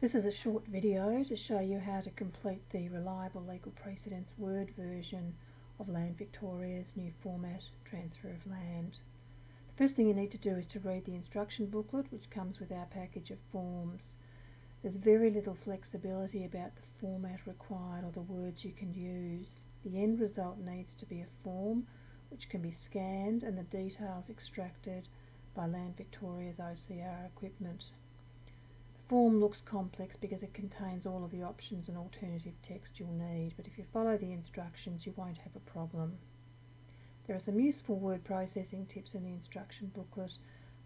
This is a short video to show you how to complete the Reliable Legal Precedents Word version of Land Victoria's new format, Transfer of Land. The first thing you need to do is to read the instruction booklet, which comes with our package of forms. There's very little flexibility about the format required or the words you can use. The end result needs to be a form which can be scanned and the details extracted by Land Victoria's OCR equipment. The form looks complex because it contains all of the options and alternative text you'll need, but if you follow the instructions you won't have a problem. There are some useful word processing tips in the instruction booklet,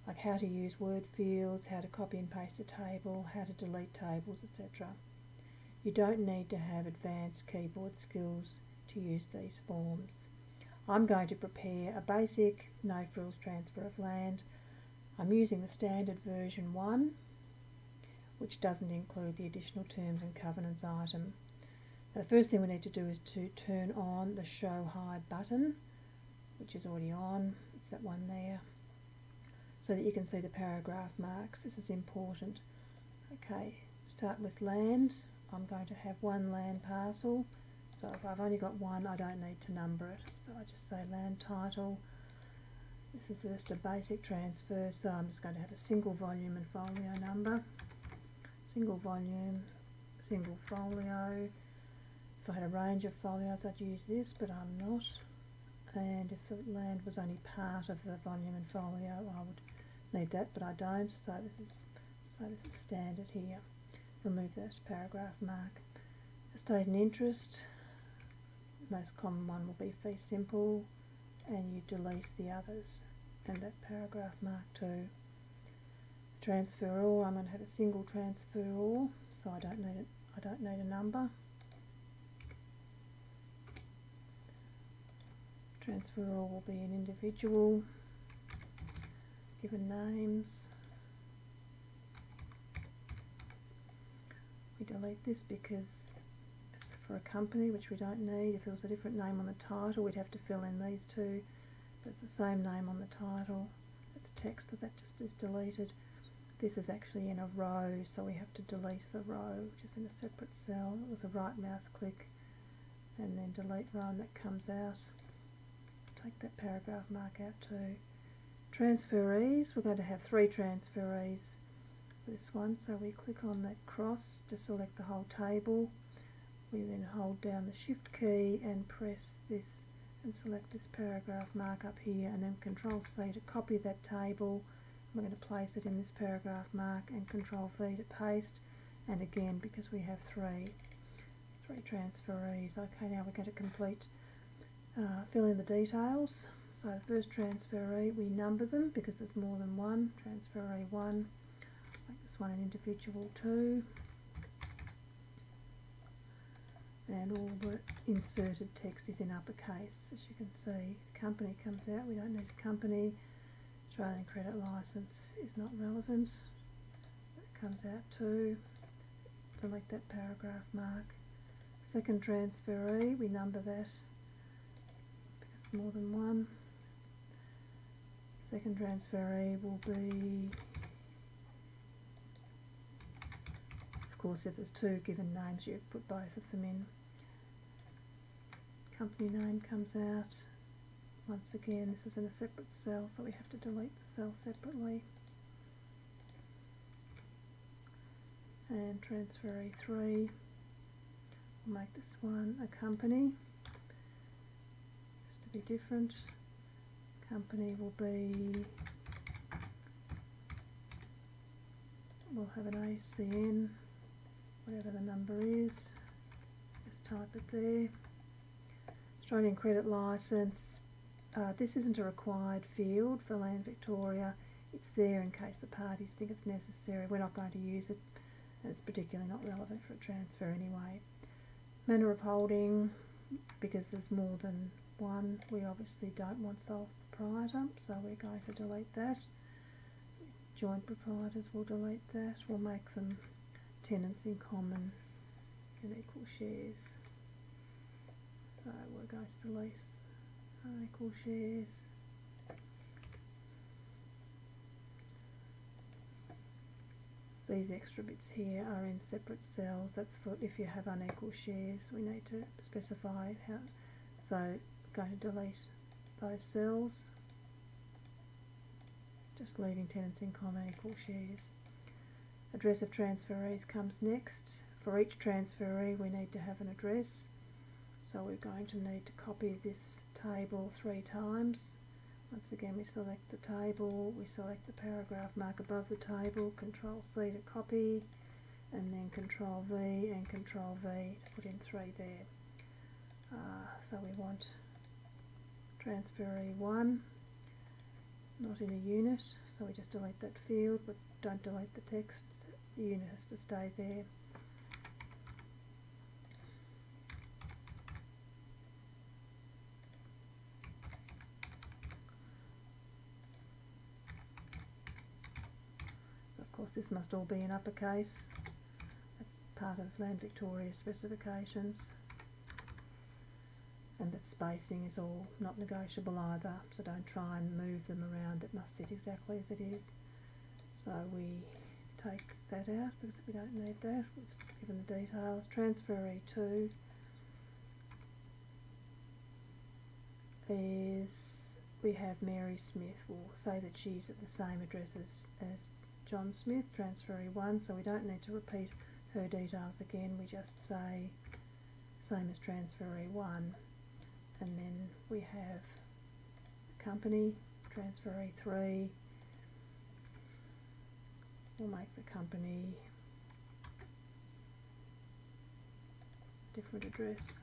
like how to use word fields, how to copy and paste a table, how to delete tables, etc. You don't need to have advanced keyboard skills to use these forms. I'm going to prepare a basic no-frills transfer of land. I'm using the standard version 1, which doesn't include the additional terms and covenants item. Now, the first thing we need to do is to turn on the Show Hide button, which is already on. It's that one there, so that you can see the paragraph marks. This is important. Okay, start with land. I'm going to have one land parcel, so if I've only got one I don't need to number it, so I just say land title. This is just a basic transfer, so I'm just going to have a single volume and folio number. Single volume, single folio. If I had a range of folios I'd use this, but I'm not. And if the land was only part of the volume and folio I would need that, but I don't, so this is standard here. Remove that paragraph mark. Estate and interest, most common one will be fee simple, and you delete the others and that paragraph mark too. Transferor, I'm going to have a single transferor, so I don't need a number. Transferor will be an individual, given names. We delete this because it's for a company, which we don't need. If there was a different name on the title we'd have to fill in these two, but it's the same name on the title. It's text, so that just is deleted. This is actually in a row, so we have to delete the row, which is in a separate cell. It was a right mouse click and then delete row, and that comes out. Take that paragraph mark out too. Transferees, we're going to have 3 transferees for this one, so we click on that cross to select the whole table. We then hold down the shift key and press this and select this paragraph mark up here, and then Control C to copy that table. We're going to place it in this paragraph mark and Control V to paste, and again because we have three transferees. Okay, now we're going to fill in the details. So the first transferee, we number them because there's more than one. Transferee 1, make this one an individual 2, and all the inserted text is in uppercase. As you can see, company comes out, we don't need a company. Australian credit licence is not relevant. That comes out too. Delete that paragraph mark. Second transferee, we number that because there's more than one. Second transferee will be, of course, if there's 2 given names you put both of them in. Company name comes out. Once again, this is in a separate cell, so we have to delete the cell separately. And transferee 3, we'll make this one a company, just to be different. Company will be, we'll have an ACN, whatever the number is, just type it there. Australian credit licence. This isn't a required field for Land Victoria. It's there in case the parties think it's necessary. We're not going to use it, and it's particularly not relevant for a transfer anyway. Manner of holding, because there's more than one, we obviously don't want sole proprietor, so we're going to delete that. Joint proprietors, we'll delete that. We'll make them tenants in common and equal shares. So we're going to delete unequal shares. these extra bits here are in separate cells. That's for if you have unequal shares. We need to specify how. So I'm going to delete those cells, just leaving tenants in common equal shares. Address of transferees comes next. For each transferee we need to have an address, so we're going to need to copy this table 3 times. Once again, we select the table, we select the paragraph mark above the table, Control C to copy, and then Control V and Control V to put in 3 there. So we want transferee 1, not in a unit, so we just delete that field, but don't delete the text. The unit has to stay there. Of course, this must all be in uppercase. That's part of Land Victoria's specifications. And that spacing is all not negotiable either, so don't try and move them around. That must sit exactly as it is. So we take that out because we don't need that. We've given the details. Transferee 2 is, we have Mary Smith. We'll say that she's at the same address as John Smith, transferee 1, so we don't need to repeat her details again. We just say same as transferee 1, and then we have the company, transferee 3. We'll make the company different address.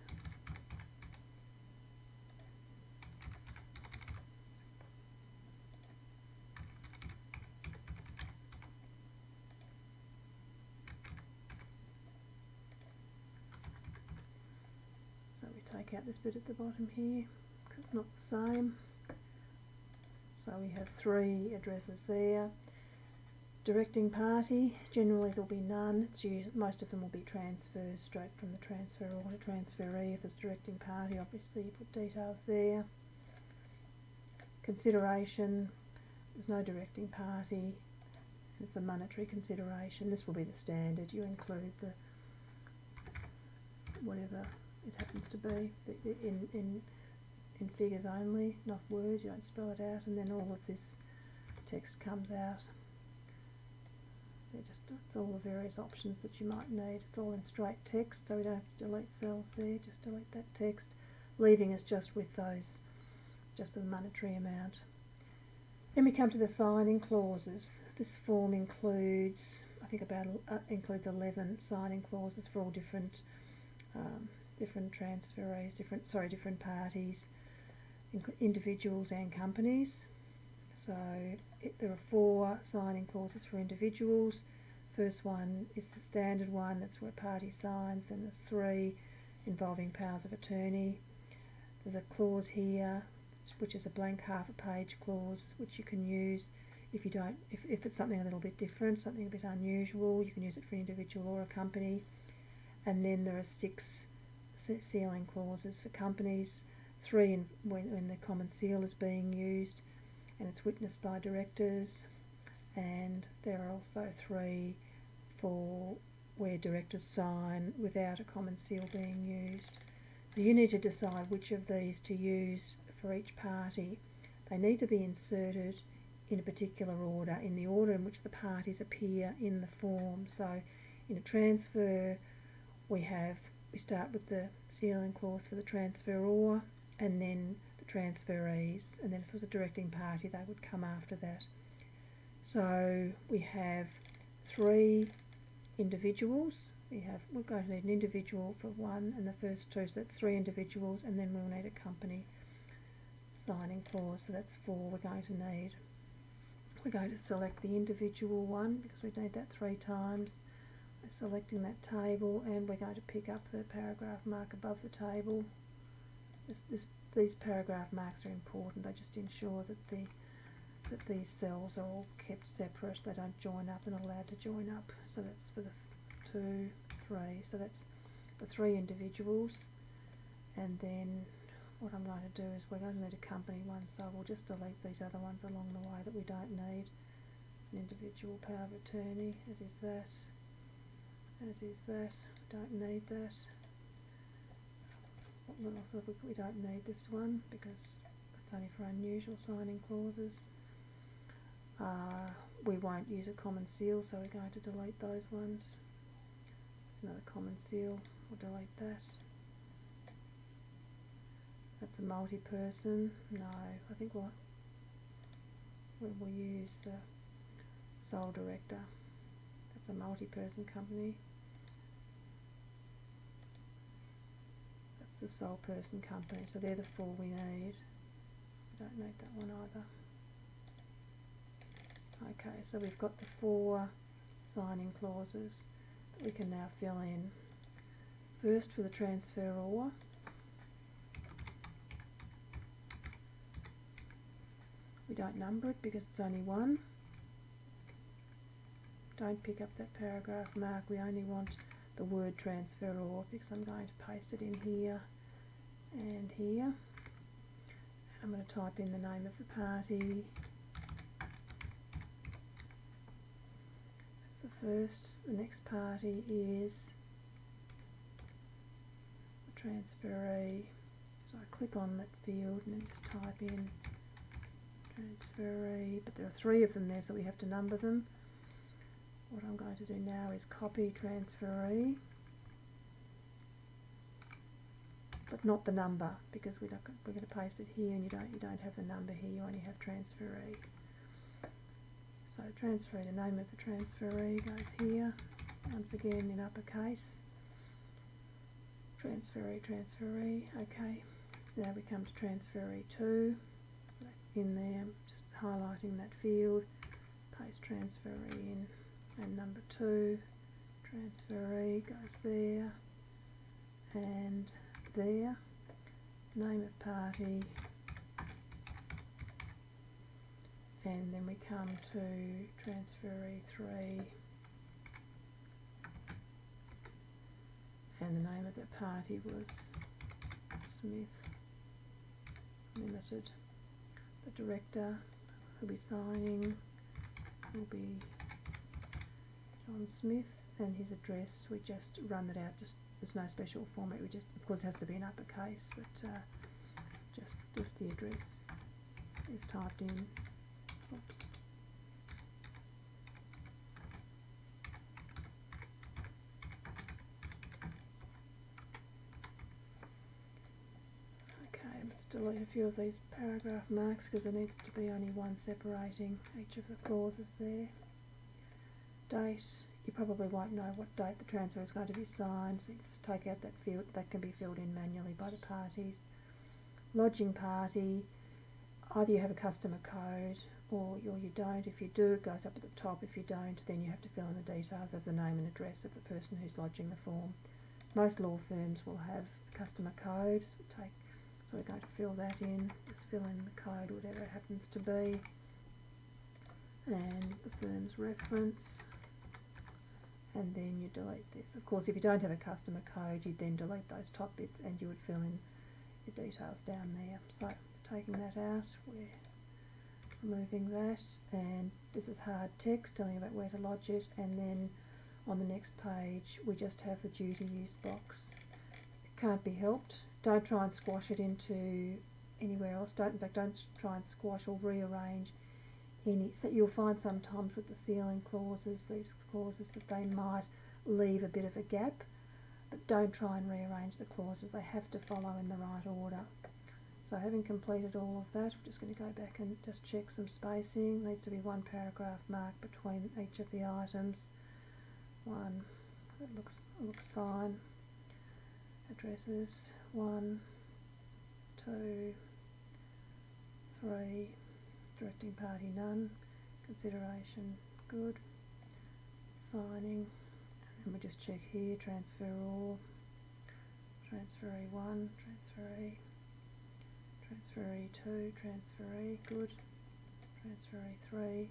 So we take out this bit at the bottom here because it's not the same. So we have 3 addresses there. Directing party, generally there'll be none. It's usually, most of them will be transfers straight from the transferor to transferee. If it's directing party, obviously you put details there. Consideration, there's no directing party, and it's a monetary consideration. This will be the standard. You include the whatever it happens to be in figures only, not words. You don't spell it out, and then all of this text comes out. It's all the various options that you might need. It's all in straight text, so we don't have to delete cells there. Just delete that text, leaving us just with those, just a monetary amount. Then we come to the signing clauses. This form includes, I think, includes 11 signing clauses for all different transferees, different parties, individuals and companies. So there are 4 signing clauses for individuals. First one is the standard one, that's where a party signs. Then there's 3 involving powers of attorney. There's a clause here which is a blank half a page clause, which you can use if it's something a little bit different, something a bit unusual. You can use it for an individual or a company. And then there are 6 sealing clauses for companies, 3 when the common seal is being used and it's witnessed by directors, and there are also 3 for where directors sign without a common seal being used. So you need to decide which of these to use for each party. They need to be inserted in a particular order, in the order in which the parties appear in the form. So in a transfer we start with the sealing clause for the transferor and then the transferees, and then if it was a directing party they would come after that. So we have 3 individuals. We're going to need an individual for 1 and the first 2, so that's 3 individuals, and then we'll need a company signing clause, so that's 4 we're going to need. We're going to select the individual one because we need that 3 times. We're selecting that table, and we're going to pick up the paragraph mark above the table. These paragraph marks are important. They just ensure that these cells are all kept separate. They don't join up. They're not allowed to join up. So that's for the 2, 3. So that's for 3 individuals. And then what I'm going to do is we're going to need a company one, so we'll just delete these other ones along the way that we don't need. It's an individual power of attorney, as is that. As is that. Don't need that. Also, we don't need this one because it's only for unusual signing clauses. We won't use a common seal, so we're going to delete those ones. That's another common seal. We'll delete that. That's a multi-person. No, I think we'll use the sole director. That's a multi-person company. That's the sole person company. So they're the 4 we need. We don't need that one either. Okay, so we've got the 4 signing clauses that we can now fill in. First, for the transferor, we don't number it because it's only 1. Don't pick up that paragraph mark, we only want the word transferor because I'm going to paste it in here and here. And I'm going to type in the name of the party. That's the first. The next party is the transferee. So I click on that field and then just type in transferee, but there are 3 of them there, so we have to number them. What I'm going to do now is copy transferee, but not the number because we're going to paste it here, and you don't have the number here. You only have transferee. So transferee, the name of the transferee goes here. Once again in uppercase. Transferee, transferee. Okay. So now we come to transferee 2. So in there, just highlighting that field. Paste transferee in. And number 2, transferee goes there and there. Name of party, and then we come to transferee 3, and the name of that party was Smith Limited. The director who'll be signing will be John Smith, and his address, we just run that out, there's no special format, we just, of course it has to be in uppercase, but just the address is typed in. Oops. Okay, let's delete a few of these paragraph marks because there needs to be only one separating each of the clauses there. Date, you probably won't know what date the transfer is going to be signed, so you just take out that field, that can be filled in manually by the parties. Lodging party, either you have a customer code or you don't. If you do, it goes up at the top. If you don't, then you have to fill in the details of the name and address of the person who's lodging the form. Most law firms will have a customer code, so we're going to fill that in, just fill in the code, whatever it happens to be, and the firm's reference. And then you delete this. Of course, if you don't have a customer code, you'd then delete those top bits and you would fill in your details down there. So taking that out, we're removing that, and this is hard text telling you about where to lodge it, and then on the next page we just have the due to use box. It can't be helped. Don't try and squash it into anywhere else. In fact, don't try and squash or rearrange any. So you'll find sometimes with the sealing clauses, these clauses, that they might leave a bit of a gap, but don't try and rearrange the clauses. They have to follow in the right order. So having completed all of that, we're just going to go back and just check some spacing. Needs to be 1 paragraph mark between each of the items. 1, it looks fine. Addresses, 1, 2, 3. Directing party, none. Consideration, good. Signing, and then we just check here, transfer all. Transferee 1, transferee. Transferee 2, transferee, good. Transferee 3.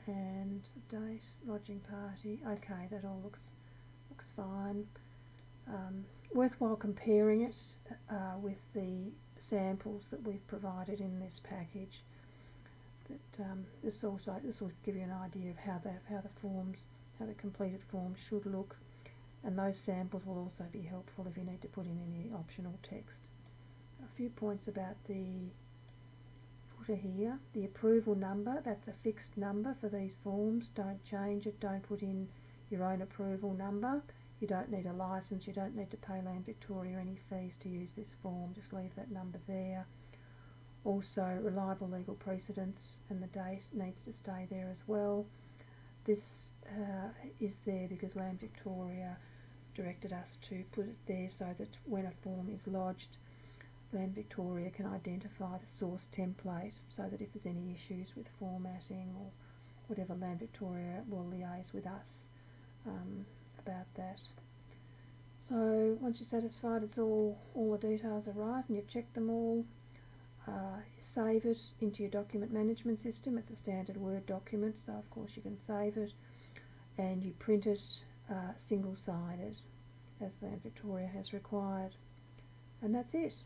And the date, lodging party, okay, that all looks fine. Worthwhile comparing it with the samples that we've provided in this package. that this will give you an idea of how the completed forms should look, and those samples will also be helpful if you need to put in any optional text. A few points about the footer here. The approval number, that's a fixed number for these forms. Don't change it, don't put in your own approval number. You don't need a licence, you don't need to pay Land Victoria any fees to use this form, just leave that number there. Also, reliable legal precedents, and the date needs to stay there as well. This is there because Land Victoria directed us to put it there so that when a form is lodged, Land Victoria can identify the source template, so that if there's any issues with formatting or whatever, Land Victoria will liaise with us about that. So once you're satisfied it's all the details are right and you've checked them all, save it into your document management system. It's a standard Word document, so of course you can save it, and you print it single-sided as Land Victoria has required, and that's it.